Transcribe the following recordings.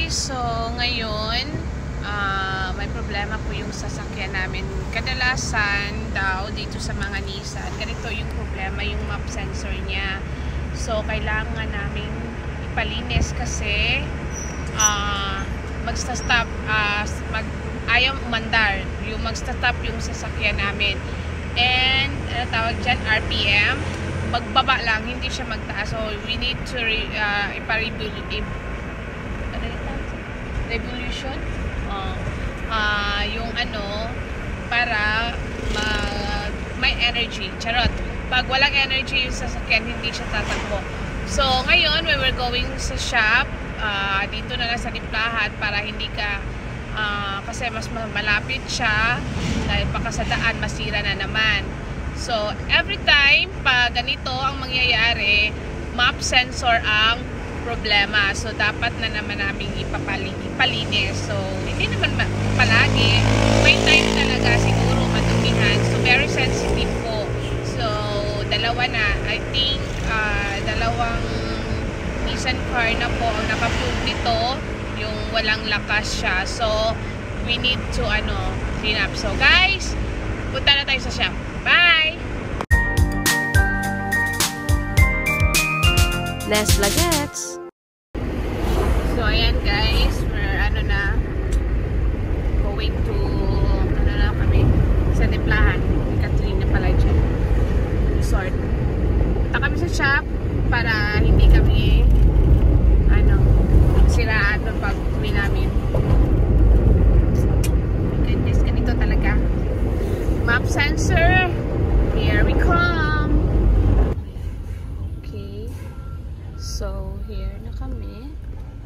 guys, so ngayon may problema po yung sasakyan namin. Kadalasan daw dito sa mga Nissan, ganito yung problema, yung map sensor niya. So kailangan namin ipalinis kasi magsta-stop, ayaw umandar, yung magsta-stop yung sasakyan namin. And tawag dyan, RPM, magbaba lang, hindi siya magtaas. So we need to revolution yung ano para may energy. Charot. Pag walang energy yung sasakyan, hindi siya tatakbo. So ngayon we were going sa shop, dito na lang sa Timplahan para hindi ka kasi mas malapit siya dahil baka sa daan masira na naman. So every time pag ganito ang mangyayari, map sensor ang problema. So dapat na naman namin ipalinis. So hindi naman palagi. May time talaga siguro matumihan. So very sensitive po. So dalawa na. I think dalawang Nissan car na po ang naka-prove nito. Yung walang lakas siya. So we need to clean up. So guys, punta na tayo sa shop. Bye! Les Vlogettes. So ayan guys, we're going to kami sa Timplahan. Katrina pala dyan. Resort. Punta kami sa shop para hindi kami siraan ng pag-uwi namin. Goodness, ganito talaga. Map sensor. Here we come. So, here na kami.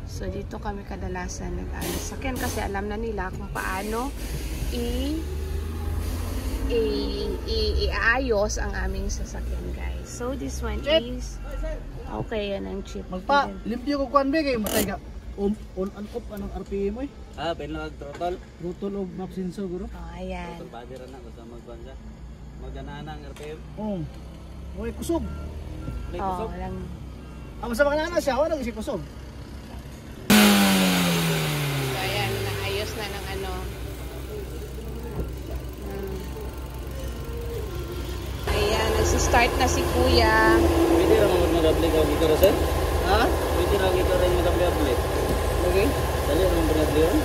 So, dito kami kadalasan nag-sakyan kasi alam na nila kung paano iayos ang aming sasakyan, guys. So, this one is okay, yan ang chip. Limpyo ko kuan be kay matay ka. On and off anong RPM mo eh? Pinag throttle. Throttle of map sensor guro. Oh, ayan. Throttle body ra na basta magbansa. Magana ang RPM. Oy kusog. May kusog. Lang. Amo sa mga siya, wala si kusog. So, ayan, naayos na ng Ayan, nagsistart na si Kuya. Pwede ra mag-apply ka dito ra sir? Ha? Pwede ra dito ra mag-apply. Okay. Dali ra mag-apply ron.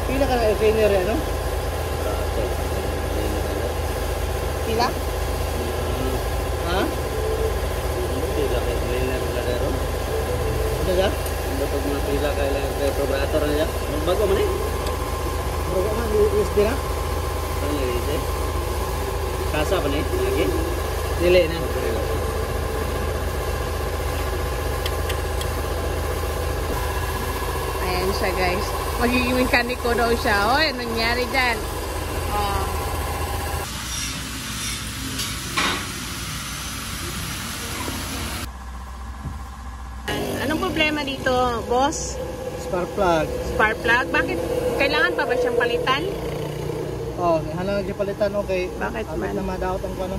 Pila ka na trainer ano? Pila? Ha? Pila ka trainer la ron. Ano ga? Ando pag mga pila ka probator na ya. Bago man eh. Bago man USB na? Ano yun eh? Kasa ba na eh? Lagi? Dili na. Ayan siya, guys. Magiging mekaniko daw siya. O, ano nangyari dyan? Anong problema dito, boss? Spark plug. Spark plug? Bakit? Kailangan pa ba siyang palitan? Hanang gipalitan okay. Bakit man? Na madaot ang kuno.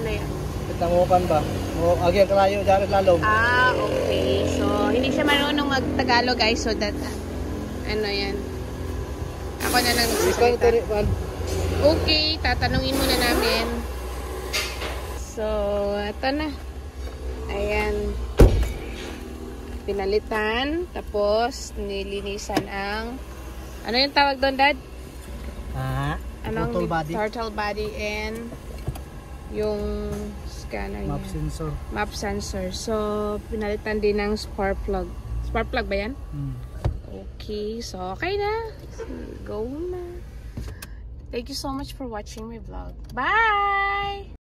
Ano yan? Itangupan ba? O agi ang kalayo diyan lalom. Okay. So, hindi siya marunong mag-Tagalog, guys. So that, ano yan? Ako na lang nagsasalita. Okay, tatanungin muna namin. So, ito na. Ayan. Pinalitan. Tapos, nilinisan ang... Ano yung tawag doon, Dad? Throttle body. Throttle body and yung scanner niya. Map sensor. Map sensor. So, pinalitan din ng spark plug. Spark plug ba yan? Okay. So, okay na. Go na. Thank you so much for watching my vlog. Bye!